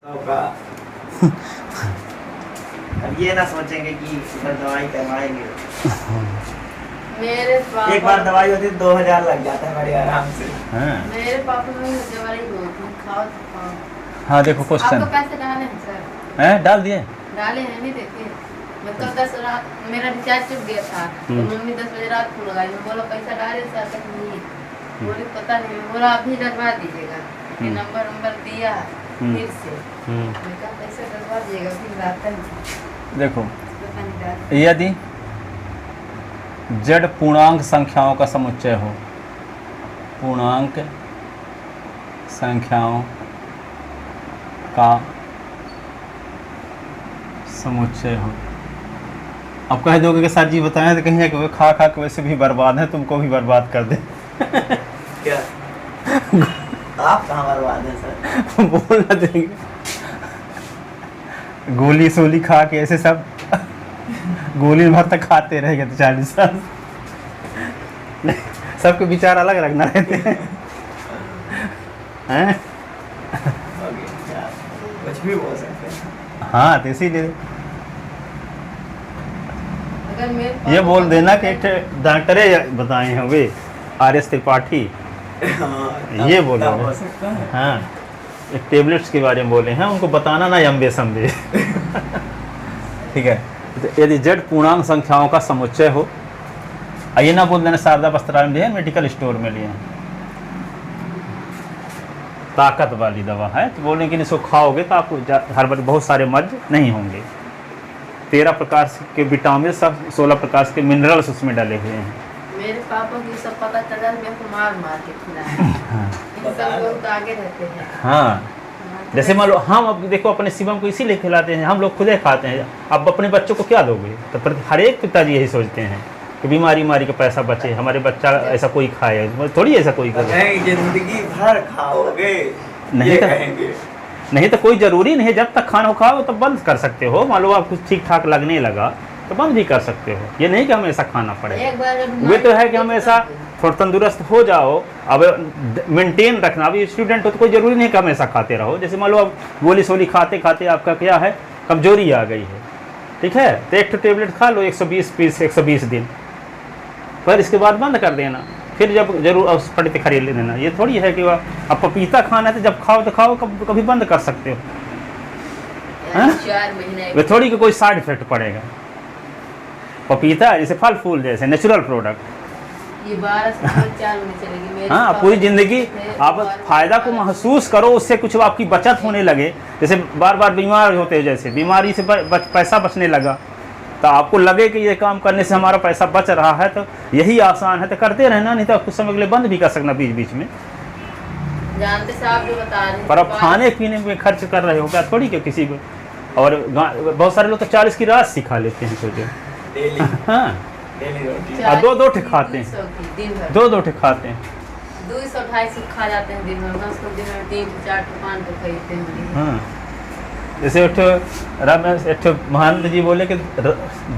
होगा। अब ये ना सोचेंगे कि इधर दवाई करवाएंगे। मेरे पापा एक बार दवाई होती 2000 लग जाता है बड़े आराम से। मेरे पापा में दवाई होती खाओ तो खाओ। हाँ देखो आपको क्वेश्चन पैसे डाले हैं सर? हैं डाल दिए। डाले हैं नहीं देखिए। मैं तो 10 रात मेरा रिचार्ज चुक गया था तो मम्मी 10 बजे रात को लगाई। मैं बोला पैसा डाले सर तक नहीं बोली पता नहीं। मैं बोला अभी डलवा दीजिएगा ये नंबर दिया फिर से मैं कहा पैसा डलवा दीजिएगा फिर आता नहीं। देखो पता नहीं डाल यदि जड़ पूर्णांक संख्याओं का समुच्चय हो, पूर्णांक संख्याओं का समुच्चय हो। अब कह दोगे कि सर जी बताएं तो कहीं कि खा खा के वैसे भी बर्बाद है, तुमको भी बर्बाद कर दे। क्या आप कहाँ बर्बाद हैं सर? बोलना देंगे गोली सोली खा के ऐसे सब गोली भर तक खाते रहेंगे तो 40 साल। सबके विचार अलग अलग ना रहते हैं। हैं? कुछ भी बोल सकते हैं। हाँ तो इसीलिए अगर मेरे ये पापा बोल देना कि एक डॉक्टरे बताए होंगे RS त्रिपाठी, हाँ, ये तब बोलो हो सकता है। हाँ एक टेबलेट्स के बारे में बोले हैं, उनको बताना ना यम्बे सम्बे। ठीक है, तो यदि जड़ पूर्णांक संख्याओं का समुच्चय हो, ये ना बोल देना शारदा वस्त्रालय में लिए मेडिकल स्टोर में लिए ताकत वाली दवा है, तो बोलें कि इसको खाओगे तो आपको हर बार बहुत सारे मर्ज नहीं होंगे। 13 प्रकार के विटामिन सब 16 प्रकार के मिनरल्स उसमें डाले हुए हैं। मेरे पापा को ये सब पता चला मेरे को मार मार के खिलाया। इन सब लोग तो आगे रहते हैं। हाँ जैसे मान लो हम अब देखो अपने शिवम को इसीलिए खिलाते हैं, हम लोग खुद ही खाते हैं। अब अपने बच्चों को क्या दोगे? तो हर एक पिताजी यही सोचते हैं कि बीमारी मारी का पैसा बचे, हमारे बच्चा ऐसा कोई खाए, थोड़ी ऐसा कोई करे। जिंदगी भर खाओगे नहीं ये तो कहेंगे। नहीं तो कोई ज़रूरी नहीं है, जब तक खाना खाओ तब बंद कर सकते हो। मान लो आपको ठीक ठाक लगने लगा तो बंद भी कर सकते हो। ये नहीं कि हमेशा खाना पड़े। एक बार वे तो है कि हमेशा थोड़ा तंदुरुस्त हो जाओ, अब मेंटेन रखना। अभी स्टूडेंट हो तो कोई ज़रूरी नहीं कि हमेशा खाते रहो। जैसे मान लो अब गोली सोली खाते खाते आपका क्या है, कमजोरी आ गई है, ठीक है, तो एक टेबलेट खा लो 120 पीस 120 दिन, पर इसके बाद बंद कर देना। फिर जब जरूर उस पड़े तो खरीद लेना। ये थोड़ी है कि अब पपीता खाना है तो जब खाओ तो खाओ, कभी बंद कर सकते हो। 4 महीने वे थोड़ी कि कोई साइड इफेक्ट पड़ेगा। पपीता जैसे फल फूल जैसे नेचुरल प्रोडक्ट, ये 12 से 4 महीने चलेगी मेरे हाँ पापा पूरी जिंदगी थे, आप 12 फायदा को महसूस करो, उससे कुछ आपकी बचत होने लगे। जैसे बार बार बीमार होते हो, जैसे बीमारी से पैसा बचने लगा, तो आपको लगे कि ये काम करने से हमारा पैसा बच रहा है तो यही आसान है, तो करते रहना। नहीं तो कुछ समय के लिए बंद भी कर सकना बीच बीच में। जानते साहब जो बता रहे हैं पर अब खाने पीने में खर्च कर रहे हो क्या थोड़ी कि किसी को। और बहुत सारे लोग तो 40 की रात सिखा लेते हैं सोचो। डेली हाँ डेली रोटी। और दो ठे खाते हैं, 200 की दिन भर 2 ठे खाते हैं। 200-250 खा जाते हैं दिन भर में। उसको दिन में 3-4 5 तो खरीदते हैं। हाँ जैसे एक महंत जी बोले कि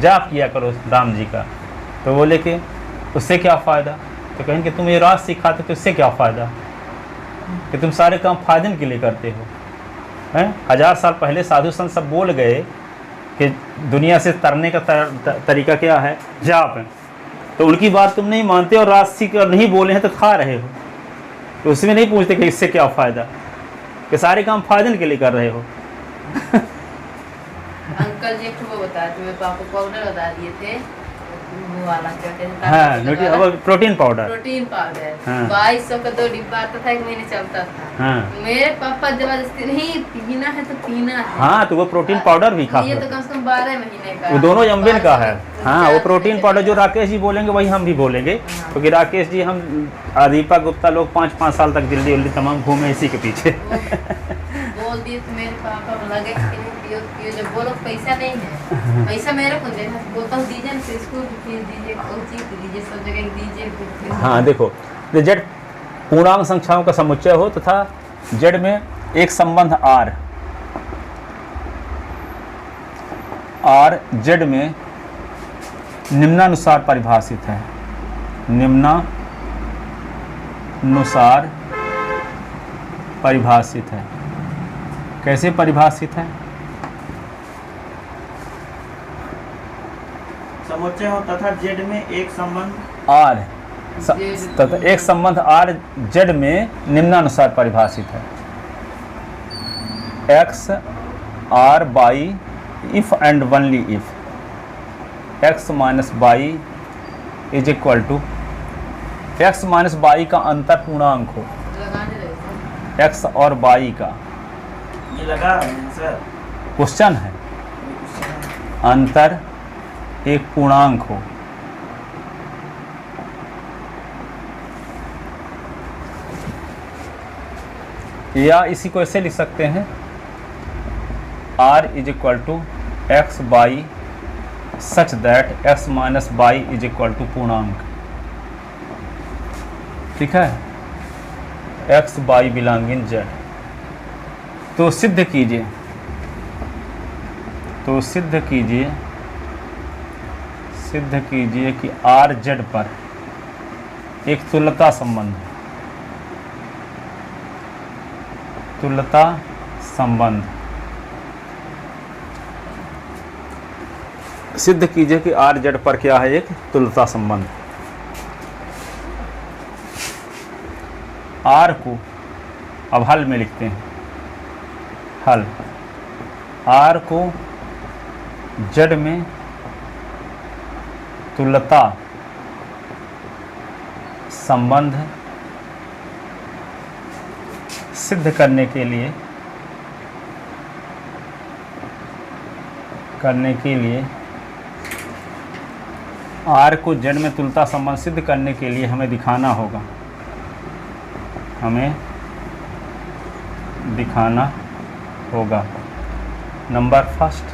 जाप किया करो राम जी का, तो बोले कि उससे क्या फ़ायदा? तो कहें कि तुम ये राज सिखाते तो उससे क्या फ़ायदा, कि तुम सारे काम फायदे के लिए करते हो। हैं 1000 साल पहले साधु संत सब बोल गए कि दुनिया से तरने का तरीका क्या है, जाप है। तो उनकी बात तुम नहीं मानते और राज सीख नहीं बोले हैं तो खा रहे हो। तो उसमें नहीं पूछते कि इससे क्या फ़ायदा, कि सारे काम फायदे के लिए कर रहे हो। अंकल जी को बता थे, मेरे पापा पाउडर बता दिए थे वो वाला क्या कहते हैं, हाँ प्रोटीन पाउडर। प्रोटीन पाउडर हाँ। 2200 का 2 डिब्बा आता था, 1 महीने चलता था। हाँ मेरे पापा जबरदस्ती नहीं पीना है तो पीना है। हाँ तो वो प्रोटीन पाउडर भी खा ये तो कम से कम 12 महीने का वो दोनों यम्बिन का है। 1200 हाँ वो प्रोटीन पाउडर जो राकेश जी बोलेंगे वही हम भी बोलेंगे, क्योंकि राकेश जी हम दीपा गुप्ता लोग 5-5 साल तक दिल्ली तमाम घूमे इसी के पीछे। बोल दिए तो मेरे पापा लगे कि नहीं पियो पियो। जब बोलो पैसा नहीं है, पैसा मेरे को देना, बोलता हूँ दीजिए ना, स्कूल की फीस दीजिए, कोचिंग की दीजिए, सब जगह दीजिए। हाँ देखो, तो जड़ पूर्णांक संख्याओं का समुच्चय हो तथा जड़ में एक संबंध आर जड़ में निम्नानुसार परिभाषित है। निम्नानुसार परिभाषित है। कैसे परिभाषित है? समुच्चय हो तथा जेड में एक संबंध आर तथा एक संबंध आर जेड में निम्नानुसार परिभाषित है। X R y if and only if x minus y is equal to x minus y का अंतर पूर्णांक हो। लगाने रहे एक्स और बाई का ये लगा रहे हैं सर। क्वेश्चन है, अंतर एक पूर्णांक हो। या इसी को ऐसे लिख सकते हैं, r is equal to x y such that x minus y is equal to पूर्णांक। ठीक है, एक्स बाई बिलोंगिंग जेड। तो सिद्ध कीजिए, सिद्ध कीजिए कि आर जेड पर एक तुल्यता संबंध है। तुल्यता संबंध सिद्ध कीजिए कि आर जेड पर क्या है, एक तुल्यता संबंध। आर को अब हल में लिखते हैं, हल आर को जेड में तुल्यता संबंध सिद्ध करने के लिए आर को जेड में तुल्यता संबंध सिद्ध करने के लिए हमें दिखाना होगा, नंबर फर्स्ट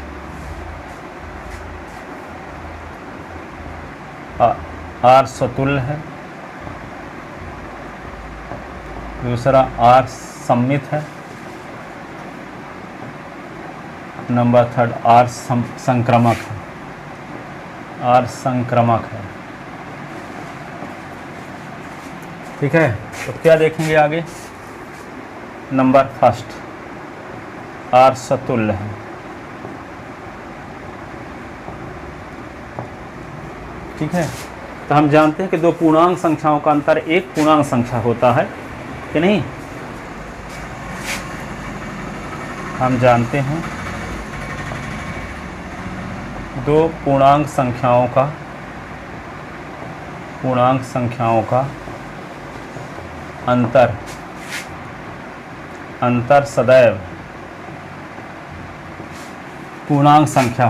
आर समतुल्य है, दूसरा आर सममित है, नंबर थर्ड आर संक्रामक है। ठीक है, तो क्या देखेंगे आगे? नंबर फर्स्ट आर समतुल्य है। ठीक है, तो हम जानते हैं कि दो पूर्णांक संख्याओं का अंतर एक पूर्णांक संख्या होता है कि नहीं? हम जानते हैं दो पूर्णांक संख्याओं का अंतर सदैव पूर्णांक संख्या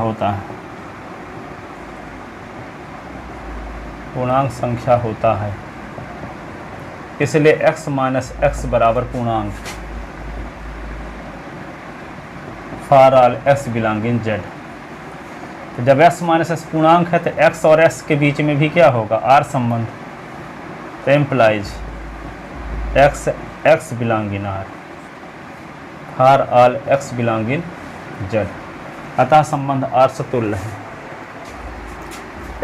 होता है। इसलिए x माइनस एक्स बराबर पूर्णांक for all x belonging Z. तो जब x माइनस एक्स पूर्णांक है तो x और s के बीच में भी क्या होगा? r संबंध। तो implies x belonging r for all x belonging Z. अतः संबंध r समतुल्य है।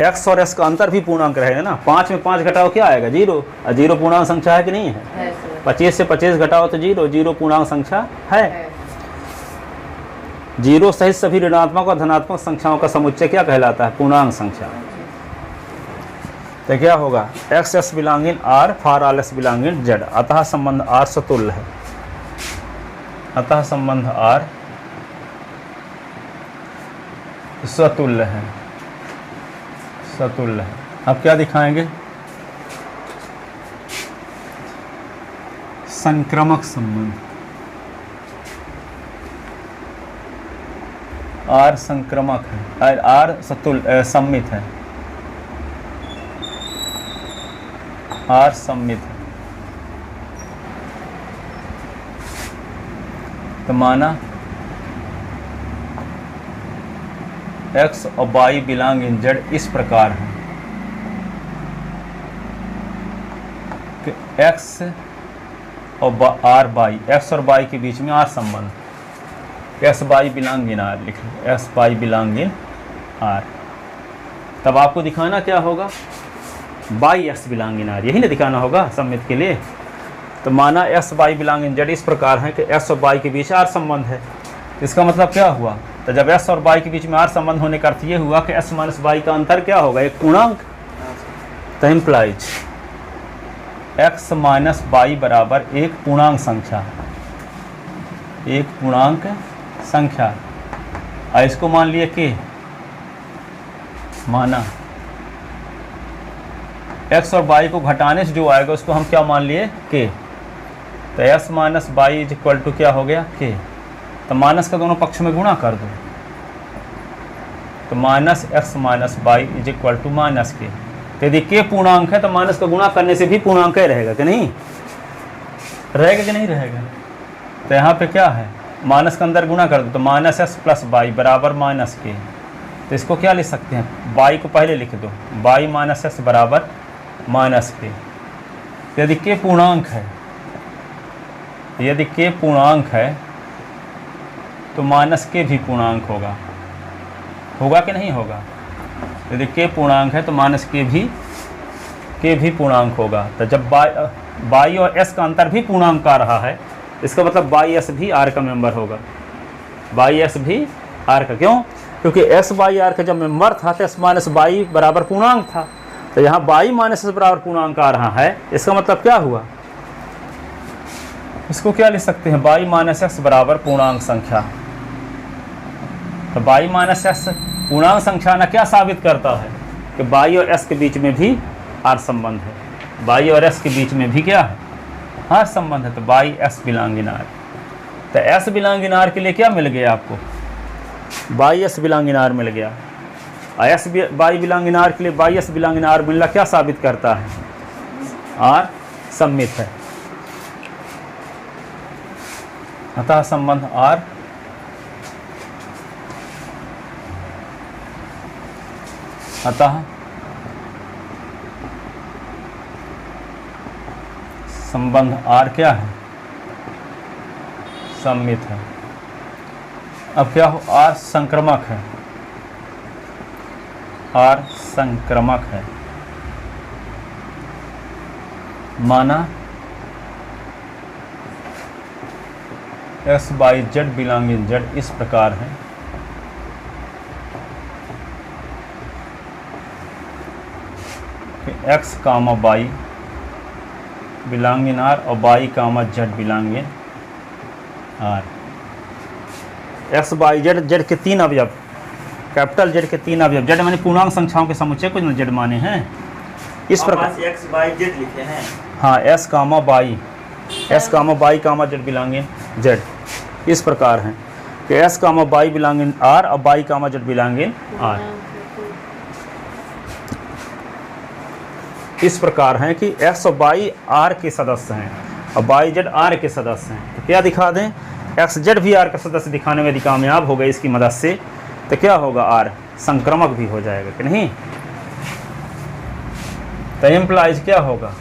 x और s का अंतर भी पूर्णांक रहेगा ना। 5 में 5 घटाओ क्या आएगा? 0। और 0 पूर्णांक संख्या है कि नहीं है? 25 से 25 घटाओ तो 0। 0 पूर्णांक संख्या है। 0 सहित सभी ऋणात्मक और धनात्मक संख्याओं का समुच्चय क्या कहलाता है? पूर्णांक संख्या। तो क्या होगा? X s belonging R for all s belonging Z. अतः संबंध आर समतुल्य है। अतः संबंध आर स्वतुल्य है। अब क्या दिखाएंगे? संक्रामक संबंध। आर संक्रामक है, आर सममित है। आर सममित है तो माना x और y बिलोंग इन जेड इस प्रकार है कि x और आर बाई, एक्स और बाई के बीच में आर संबंध। X y belong in R लिख लो, x y belong in R. तब आपको दिखाना क्या होगा? Y x belong in R, यही ना दिखाना होगा सममित के लिए। तो माना x y belong in z इस प्रकार है कि एस और वाई के बीच आर संबंध है। इसका मतलब क्या हुआ, तो जब एस और वाई के बीच में आर संबंध होने का अर्थ ये हुआ कि एस माइनस वाई का अंतर क्या होगा, एक पूर्णांक। तो इम्प्लाइज एक्स माइनस वाई बराबर एक पूर्णांक संख्या, एक पूर्णांक संख्या। इसको मान लिए के, माना एक्स और वाई को घटाने से जो आएगा उसको हम क्या मान लिए, के। तो s minus y is equal to क्या हो गया, के। तो माइनस का दोनों पक्ष में गुणा कर दो, तो minus x minus y is equal to minus के। तो यदि के पूर्णांक है तो माइनस का गुणा करने से भी पूर्णांक ही रहेगा कि नहीं, रहेगा कि नहीं रहेगा। तो यहाँ पे क्या है, माइनस के अंदर गुणा कर दो, तो माइनस एक्स प्लस वाई बराबर माइनस के। तो इसको क्या लिख सकते हैं, वाई को पहले लिख दो, वाई माइनस एक्स बराबर माइनस के। यदि के पूर्णांक है, यदि के पूर्णांक है तो माइनस के भी पूर्णांक होगा, होगा कि नहीं होगा। यदि के पूर्णांक है तो माइनस के भी पूर्णांक होगा। तो जब वाई और एस का अंतर भी पूर्णांक आ रहा है, इसका मतलब वाई एस भी आर का मेंबर होगा, वाई एस भी आर का। क्यों, क्योंकि एस वाई आर का जब मेंबर था तो एस माइनस वाई बराबर पूर्णांक था। तो यहाँ वाई माइनस एस बराबर पूर्णांक आ रहा है, इसका मतलब क्या हुआ, इसको क्या लिख सकते हैं, वाई माइनस एक्स बराबर पूर्णांक संख्या। तो वाई माइनस एक्स पूर्णांक संख्या ना क्या साबित करता है कि वाई और एस के बीच में भी आर संबंध है, वाई और एस के बीच में भी क्या है, आर संबंध है। तो y x belong in R. तो एस बिलोंग इन आर के लिए क्या मिल गया आपको, y x belong in R मिल गया। X y belong in R के लिए y x belong in R मिलना क्या साबित करता है, आर सम्मित है। अतः संबंध आर संबंध आर क्या है, सम्मित है। अब क्या हो, आर संक्रमक है, आर संक्रमक है। माना x y z belong in z इस प्रकार है कि x comma y belong in R और y comma z belong in R. X y z, z के तीन अवयव, कैपिटल जेड के तीन अवयव, जेड माने पूर्णांक संख्याओं के समुच्चय को जेड माने हैं इस प्रकार। एक्स बाई जेड लिखे हैं, हाँ, x comma y, x comma y comma z belong in z इस प्रकार है कि x comma y belong in R और y comma z belong in R. इस प्रकार है कि एक्स और बाई आर के सदस्य हैं और बाई जेड आर के सदस्य हैं। तो क्या दिखा दें, एक्स जेड भी आर का सदस्य दिखाने में यदि कामयाब हो गए इसकी मदद से, तो क्या होगा, आर संक्रमक भी हो जाएगा कि नहीं। तो इम्प्लाइज क्या होगा,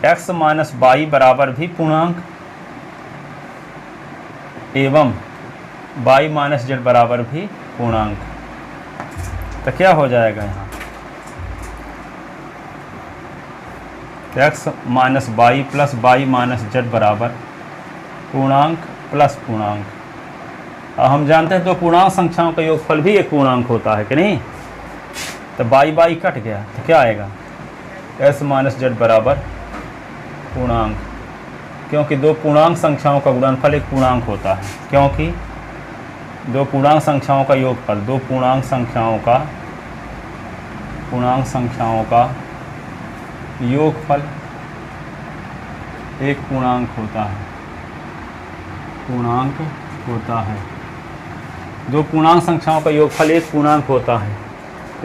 एक्स माइनस बाई बराबर भी पूर्णांक एवं बाई माइनस जेड बराबर भी पूर्णांक। तो क्या हो जाएगा यहाँ, x minus by plus by minus Z बराबर पूर्णांक प्लस पूर्णांक। अब हम जानते हैं तो पूर्णांक संख्याओं का योगफल भी एक पूर्णांक होता है कि नहीं। तो बाई बाई कट गया तो क्या आएगा, एस माइनस जेड बराबर पूर्णांक, क्योंकि दो पूर्णांक संख्याओं का गुणनफल एक पूर्णांक होता है। क्योंकि दो पूर्णांक संख्याओं का योगफल, दो पूर्णांक संख्याओं का योगफल एक पूर्णांक होता है, पूर्णांक होता है। दो पूर्णांक संख्याओं का योगफल एक पूर्णांक होता है।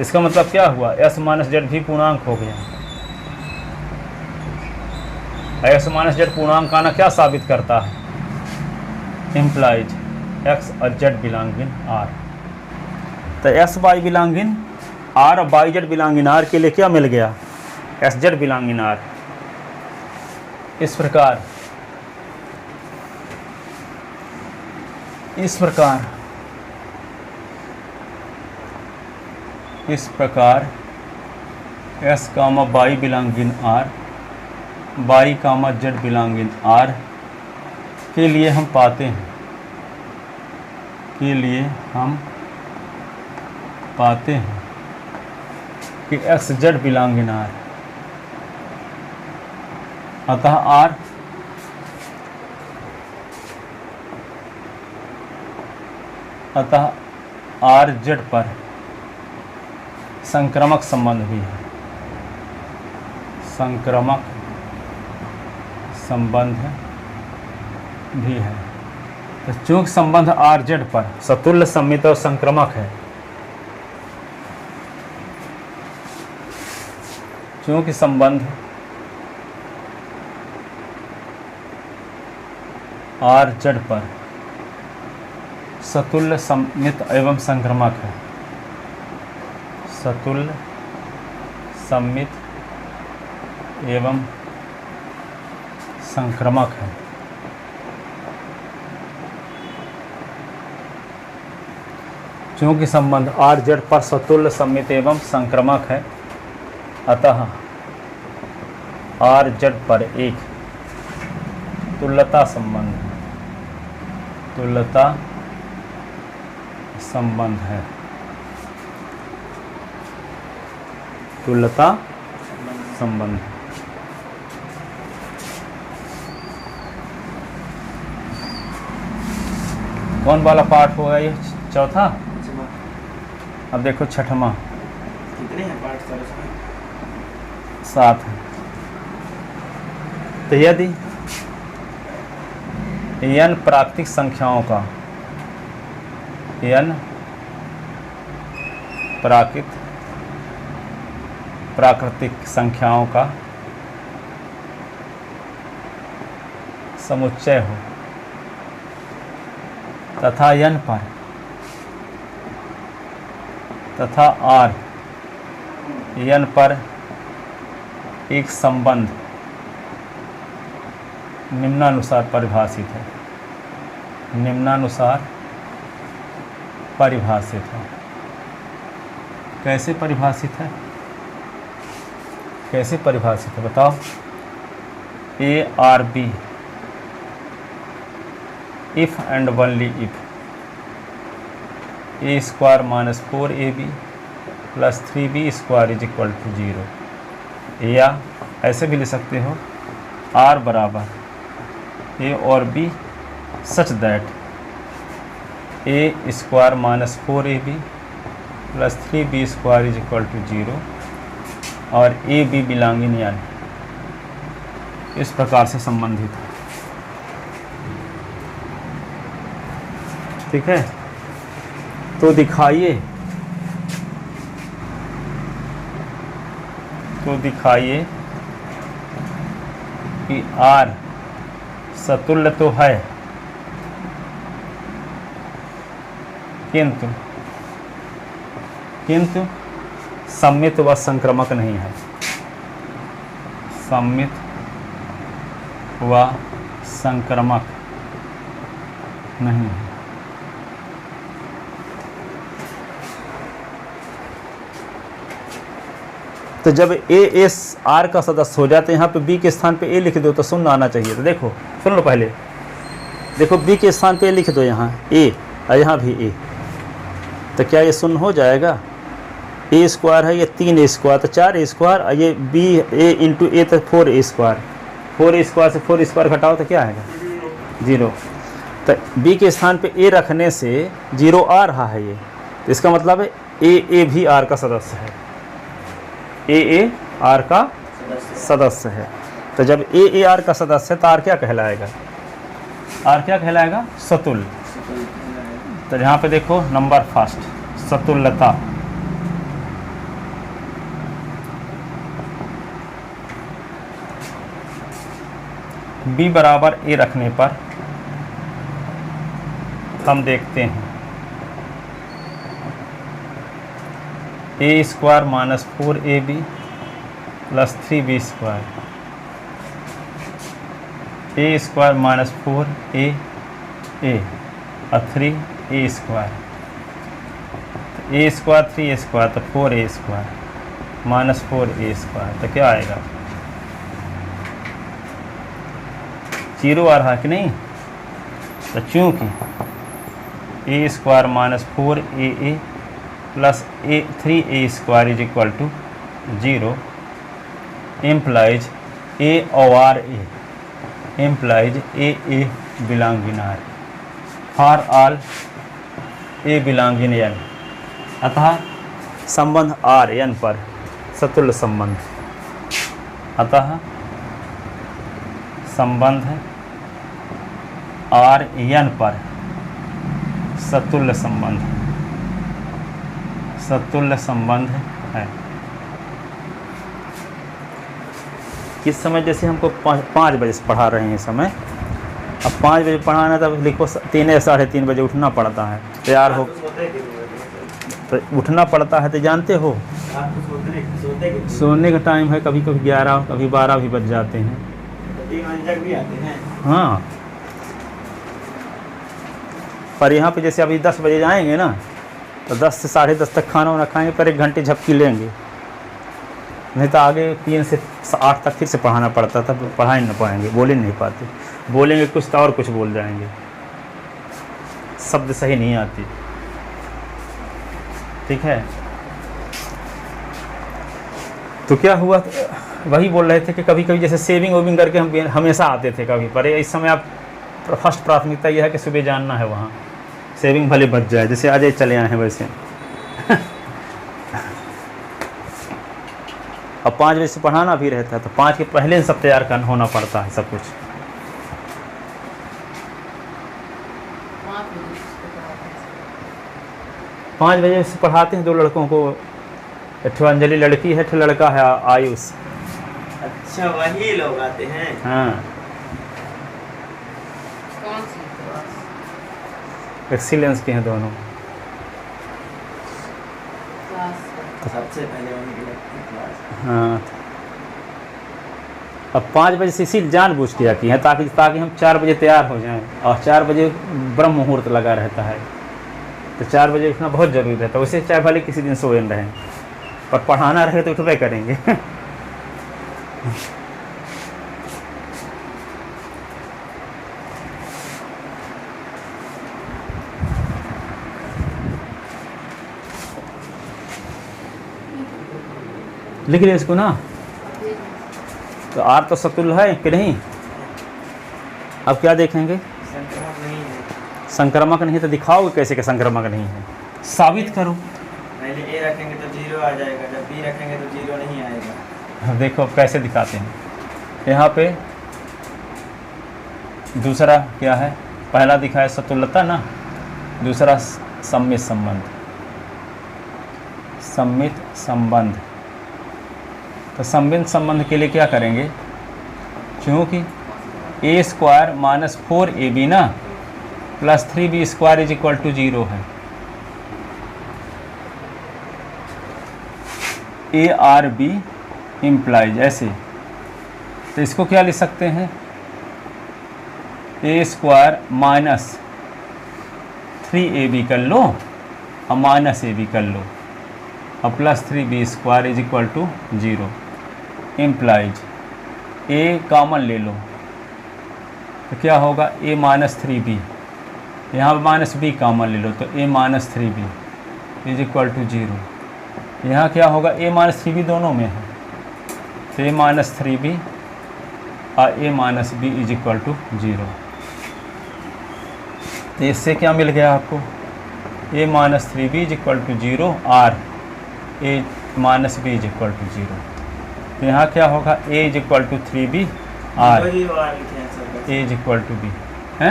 इसका मतलब क्या हुआ, एस माइनस जेड भी पूर्णांक हो गया। एक्स माइनस जेड पूर्णांक आना क्या साबित करता है, इम्प्लाइज एक्स और जेड बिलोंग इन आर। तो x y belong in R और y z belong in R के लिए क्या मिल गया, x z belong in R. इस प्रकार x comma y belong in R y comma z belonging R के लिए हम पाते हैं, के लिए हम पाते हैं कि एक्स जेड बिलोंगिंग आर, अतः आर जेड पर संक्रामक संबंध भी है, संक्रामक संबंध भी है। तो चूंकि संबंध आर जेड पर सतुल्य सम्मित और संक्रामक है, चूंकि संबंध आर जेड पर सतुल्य सम्मित एवं संक्रामक है, सतुल्य सम्मित एवं संक्रामक है, चूंकि संबंध आर जेड पर सतुल्य सम्मित एवं संक्रामक है, अतः आर जेड पर एक तुल्यता संबंध है, तुल्यता संबंध है, तुल्यता संबंध। कौन वाला पाठ होगा ये? चौथा। अब देखो छठवां। कितने हैं पार्ट सर इसमें? 7 है। तो यदि n प्राकृतिक संख्याओं का, n प्राकृतिक संख्याओं का समुच्चय हो तथा n पर तथा r n पर एक संबंध निम्नानुसार परिभाषित है, निम्नानुसार परिभाषित है। कैसे परिभाषित है? कैसे परिभाषित है बताओ? A R b if and only if a square minus 4ab plus 3b square is equal to 0, या ऐसे भी लिख सकते हो r बराबर ए और b such that a square minus 4ab plus 3b square is equal to 0 और A B belonging N, इस प्रकार से संबंधित है। ठीक है, तो दिखाइए कि R सतुल्य तो है किंतु सम्मित व संक्रामक नहीं है, सम्मित व संक्रामक नहीं है। तो जब ए एस आर का सदस्य हो जाते हैं, यहाँ पे बी के स्थान पे ए लिख दो तो शून्य आना चाहिए। तो देखो, सुन लो पहले, देखो बी के स्थान पे ए लिख दो, यहाँ ए और यहाँ भी ए, तो क्या ये शून्य हो जाएगा? ए स्क्वायर है, ये 3a स्क्वायर तो 4a स्क्वायर, और ये बी ए इंटू ए तो 4a स्क्वायर, 4a स्क्वायर से 4 स्क्वायर घटाओ तो क्या आएगा? 0। तो बी के स्थान पे ए रखने से 0 आ रहा है ये, तो इसका मतलब है ए भी आर का सदस्य है, ए आर का सदस्य है। तो जब ए आर का सदस्य है तो आर क्या कहलाएगा? आर क्या कहलाएगा? सतुल्य। तो यहाँ पे देखो नंबर फर्स्ट, सतुल्यता। बी बराबर ए रखने पर हम देखते हैं a square minus 4ab plus 3b square, a square minus 4a और 3a square, a square 3a square तो 4a square minus 4a square, तो क्या आएगा? 0 आ रहा है कि नहीं। तो चूँकि a square minus 4AA plus 3A square is equal to 0 implies A over A implies A belong in R for all A belong in N। अतः संबंध R N पर सतुल्य संबंध, अतः संबंध R N पर सतुल्य संबंध, सतुल्य संबंध है। किस समय, जैसे हमको 5 बजे से पढ़ा रहे हैं इस समय, अब 5 बजे पढ़ाना है तब लिखो 3 या 3:30 बजे उठना पड़ता है, तैयार हो तो उठना पड़ता है, तो जानते हो सोने का टाइम है, कभी कभी 11 कभी 12 भी बज जाते हैं। 3 बजे तक भी आते हैं। हाँ, पर यहाँ पे जैसे अभी 10 बजे जाएंगे ना, तो 10 से 10:30 तक खाना वाना खाएंगे, पर 1 घंटे झपकी लेंगे, नहीं तो आगे 3 से 8 तक फिर से पढ़ाना पड़ता था, तो पढ़ा ही नहीं पाएंगे, बोल ही नहीं पाते, बोलेंगे कुछ तो और कुछ बोल जाएंगे, शब्द सही नहीं आती। ठीक है, तो क्या हुआ, वही बोल रहे थे कि कभी कभी जैसे सेविंग वेविंग करके हम हमेशा आते थे कभी, पर इस समय आप फर्स्ट प्राथमिकता यह है कि सुबह जानना है, वहाँ सेविंग भले बच जाए, जैसे आज चले आए हैं वैसे। अब 5 बजे से पढ़ाना भी रहता है, तो 5 के पहले सब तैयार करना होना पड़ता है सब कुछ। वहाँ पे भी इसको पढ़ाते हैं। 5 बजे से पढ़ाते हैं 2 लड़कों को, एक अंजलि लड़की है, एक लड़का है आयुष। अच्छा, वही लोग आते हैं। हाँ, कौन सी क्लास? एक्सीलेंस के हैं दोनों। क्लास सबसे पहले उनकी लगती है क्लास। हाँ, अब 5 बजे से इसी जानबूझ के आती हैं ताकि हम 4 बजे तैयार हो जाएं, और 4 बजे ब्रह्म मुहूर्त लगा रहता है, तो 4 बजे उठना बहुत ज़रूरी रहता है। वैसे चाहे भले किसी दिन सोए न रहें, पर पढ़ाना रहे तो उठबे करेंगे। लिख लिया इसको ना, तो आर तो सतुल्य है कि नहीं। अब क्या देखेंगे, संक्रमण नहीं है। संक्रामक नहीं, तो दिखाओगे कैसे कि संक्रामक नहीं है, साबित करो। पहले ए रखेंगे तो 0 आ जाएगा, जब बी रखेंगे तो 0 नहीं आएगा। अब देखो अब कैसे दिखाते हैं। यहाँ पे दूसरा क्या है, पहला दिखा है सतुल्यता ना, दूसरा सम्मित संबंध, सम्मित संबंध। तो सम्मित संबंध के लिए क्या करेंगे, क्योंकि ए स्क्वायर माइनस 4AB ना plus 3B square is equal to 0 है। ARB इम्प्लाइज ऐसे, तो इसको क्या लिख सकते हैं, ए स्क्वायर माइनस 3AB कर लो और माइनस AB कर लो और plus 3B square is equal to 0 implies a common ले लो, तो क्या होगा a माइनस 3B, यहाँ पर माइनस बी कॉमन ले लो, तो a minus 3B is equal to 0। यहाँ क्या होगा, a माइनस 3B दोनों में है, तो a माइनस 3B और a minus b is equal to 0। तो इससे क्या मिल गया आपको, a minus 3B is equal to 0 और a minus b is equal to 0। तो यहाँ क्या होगा, a is equal to 3B और a is equal to b है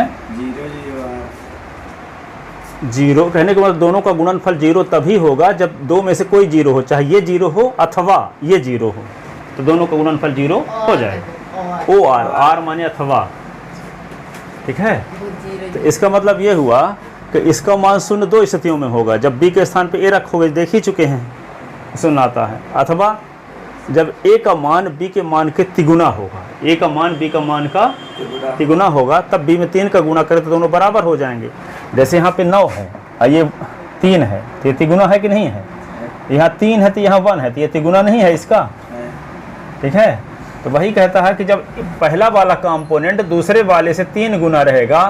0। कहने के मतलब दोनों का गुणनफल 0 तभी होगा जब 2 में से कोई 0 हो, चाहे ये 0 हो अथवा ये 0 हो, तो दोनों का गुणनफल 0 हो जाएगा। ओ आर माने अथवा, ठीक है। तो इसका मतलब ये हुआ कि इसका मान 0 2 स्थितियों में होगा, जब b के स्थान पे a रखोगे, देख ही चुके हैं, सुन आता है, अथवा जब a का मान b के मान के तिगुना होगा, a का मान b का मान का तिगुना होगा, तब b में 3 का गुणा करें तो दोनों बराबर हो जाएंगे। जैसे यहाँ पे 9 है और ये 3 है, तो ये तिगुना है कि नहीं है, यहाँ 3 है तो यहाँ 1 है, तो ये तिगुना नहीं है इसका, ठीक है। तो वही कहता है कि जब पहला वाला कंपोनेंट दूसरे वाले से 3 गुना रहेगा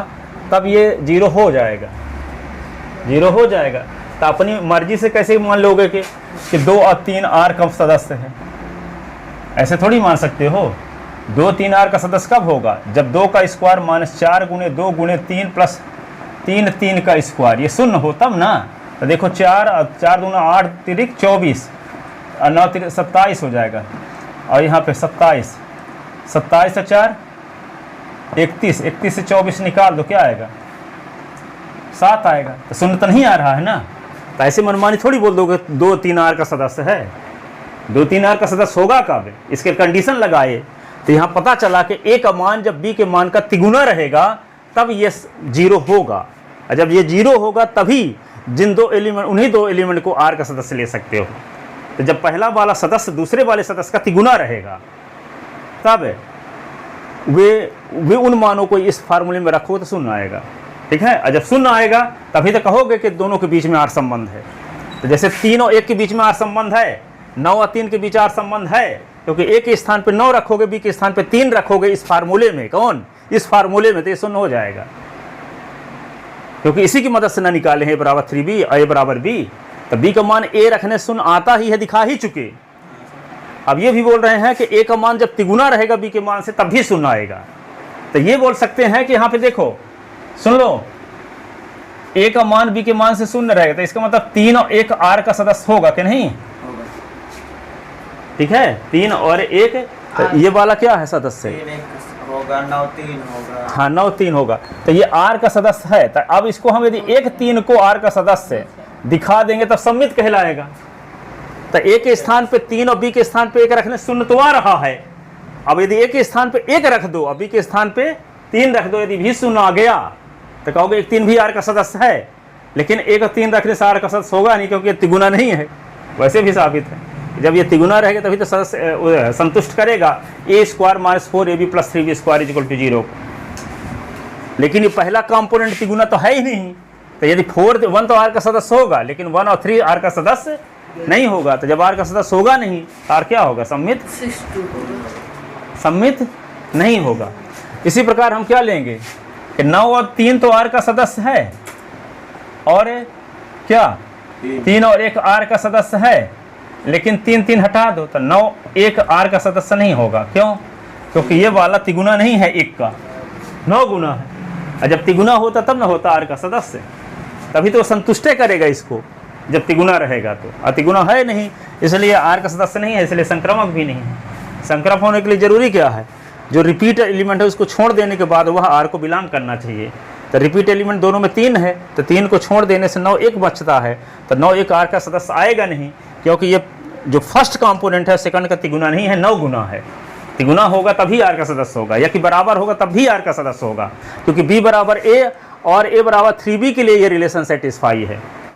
तब ये 0 हो जाएगा, 0 हो जाएगा। तो अपनी मर्जी से कैसे मान लोगे कि 2 और 3 आर का सदस्य है? ऐसे थोड़ी मान सकते हो। 2 3 आर का सदस्य कब होगा? जब 2 का स्क्वायर माइनस 4 गुने 2 गुने 3 प्लस 3 3 का स्क्वायर ये शून्य हो तब ना। तो देखो 4 और 4 दूना 8 तिरिक 24 और 9 तिरिक 27 हो जाएगा। और यहाँ पे 27 27 से 4 31 31 से 24 निकाल दो, क्या आएगा? 7 आएगा। तो शून्य तो नहीं आ रहा है ना। तो ऐसे मनमानी थोड़ी बोल दोगे 2 3 आर का सदस्य है। 2 3 आर का सदस्य होगा कब? इसके कंडीशन लगाए तो यहाँ पता चला कि ए का मान जब बी के मान का तिगुना रहेगा तब ये 0 होगा। और जब ये 0 होगा तभी जिन 2 एलिमेंट उन्हीं 2 एलिमेंट को आर का सदस्य ले सकते हो। तो जब पहला वाला सदस्य दूसरे वाले सदस्य का तिगुना रहेगा तब वे उन मानों को इस फार्मूले में रखो तो शून्य आएगा। ठीक है। और जब शून्य आएगा तभी तो कहोगे कि दोनों के बीच में आर संबंध है। तो जैसे 3 और 1 के बीच में आर संबंध है, 9 और 3 के बीच आर संबंध है, क्योंकि ए के स्थान पे 9 रखोगे, बी के स्थान पे 3 रखोगे इस फार्मूले में। कौन? इस फार्मूले में। तो ये शून्य हो जाएगा, क्योंकि इसी की मदद से ना निकाले हैं ए बराबर 3b और ए बराबर b। तो b का मान a रखने शून्य आता ही है, दिखा ही चुके। अब ये भी बोल रहे हैं कि a का मान जब तिगुना रहेगा b के मान से तब भी शून्य आएगा। तो ये बोल सकते हैं कि यहाँ पे देखो, सुन लो, a का मान b के मान से शून्य रहेगा तो इसका मतलब 3 और 1 r का सदस्य होगा कि नहीं? ठीक है। 3 और 1 तो ये वाला क्या है सदस्य? 3 1 होगा, 9 3 होगा। हाँ 9 3 होगा। तो ये आर का सदस्य है। तो अब इसको हम यदि 1 3 को आर का सदस्य दिखा देंगे तब सम्मित कहलाएगा। तो ए के स्थान पे 3 और बी के स्थान पे 1 रखने शून्य तो आ रहा है। अब यदि ए के स्थान पे 1 रख दो और बी के स्थान पे 3 रख दो, यदि भी शून्य आ गया तो कहोगे 1 3 भी आर का सदस्य है। लेकिन 1 और 3 रखने से आर का सदस्य होगा नहीं, क्योंकि ये तिगुना नहीं है। वैसे भी साबित है, जब ये तिगुना रहेगा तभी तो सदस्य संतुष्ट करेगा a square minus 4ab plus 3b square equal to 0। लेकिन ये पहला कंपोनेंट तिगुना तो है ही नहीं। तो यदि 1 तो आर का सदस्य होगा, लेकिन 1 और 3 आर का सदस्य नहीं होगा। तो जब आर का सदस्य होगा नहीं, आर क्या होगा? सम्मित सम्मित नहीं होगा। इसी प्रकार हम क्या लेंगे कि 9 और 3 तो आर का सदस्य है, और क्या 3 और 1 आर का सदस्य है, लेकिन 3 3 हटा दो तो 9 1 आर का सदस्य नहीं होगा। क्यों? क्योंकि ये वाला तिगुना नहीं है, 1 का 9 गुना है। और जब तिगुना होता तब ना होता आर का सदस्य, तभी तो संतुष्ट करेगा इसको जब तिगुना रहेगा। तो अतिगुना है नहीं, इसलिए आर का सदस्य नहीं है, इसलिए संक्रामक भी नहीं है। संक्रमक होने के लिए जरूरी क्या है? जो रिपीट एलिमेंट है उसको छोड़ देने के बाद वह आर को बिलोंग करना चाहिए। तो रिपीट एलिमेंट दोनों में 3 है, तो 3 को छोड़ देने से 9 1 बचता है। तो 9 1 आर का सदस्य आएगा नहीं, क्योंकि ये जो फर्स्ट कंपोनेंट है सेकंड का तिगुना नहीं है, 9 गुना है। तिगुना होगा तभी आर का सदस्य होगा, या कि बराबर होगा तब भी आर का सदस्य होगा, क्योंकि b बराबर a और a बराबर 3b के लिए ये रिलेशन सेटिस्फाई है।